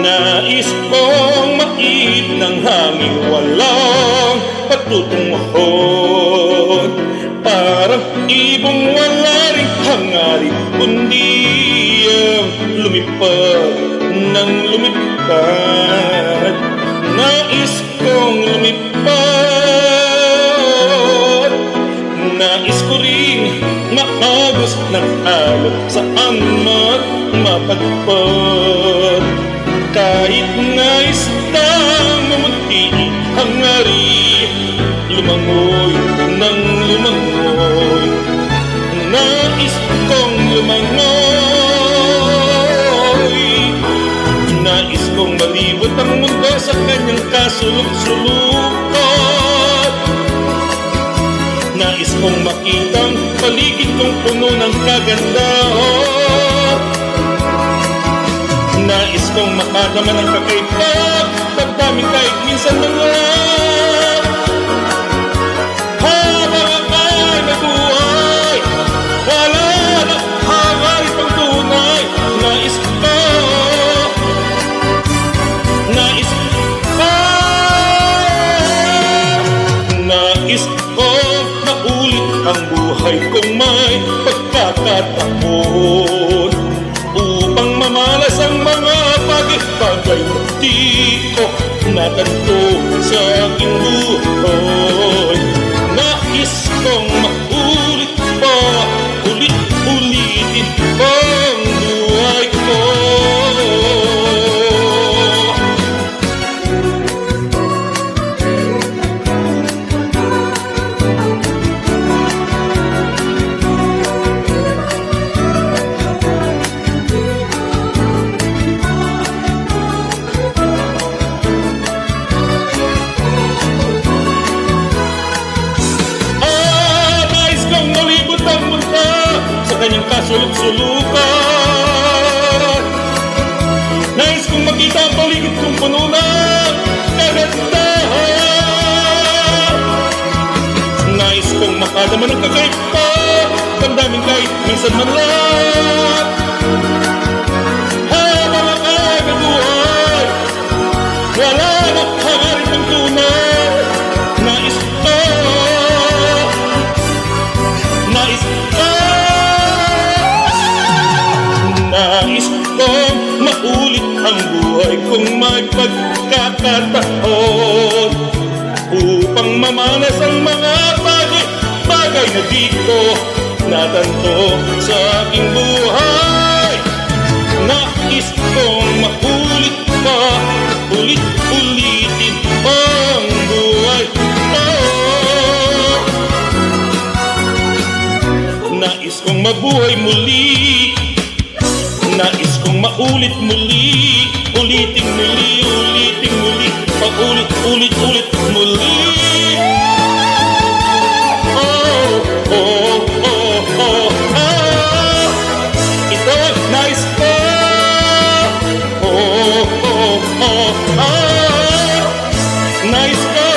Nais kong mait ng hangin walang patutunguhon, parang ibong wala ring hangarin, kundi ang lumipad ng lumipad. Nais kong lumipad, nais ko ring maagos ng alon, saan man mapadpad. Kahit nais nang mamunti hangari, lumangoy ng lumangoy. Nais kong lumangoy, nais kong malibot ang mundo sa kanyang kasulok-sulukan. Nais kong makitang paligid kong puno ng kagandahan. Nais kong makadama ng kakaibang damdamin kahit minsan man lang. Habang aka'y nabuhay, wala na hangarin pang tunay. Nais ko, nais ko, nais ko maulit ang buhay kung may pagkakataon, upang mamalas ang mga bagay-bagay na di ko natanto sa aking buhay. Nais kong maulit pa, ulit-ulitin ang buhay ko. Kanyang kasulok-sulukan. Nais kong makita ang paligid kong puno ng kagandahan. Nais kong makadama ng kakaiba damdamin kahit minsan man lang. Habang aka'y nabuhay, wala na hangarin ng tunay. Nais ko, nais ko, nais kong maulit ang buhay kung may pagkakataon, upang mamalas ang mga bagay na di ko natanto sa aking buhay. Nais kong maulit pa, ulit-ulitin ang buhay ko. Nais kong mabuhay muli, nais kong maulit muli, ulitin muli, ulitin muli, paulit-ulit-ulit muli. Oh, oh, oh, oh, ah, ito ang nais ko. Oh, oh, oh, ah, nais ko.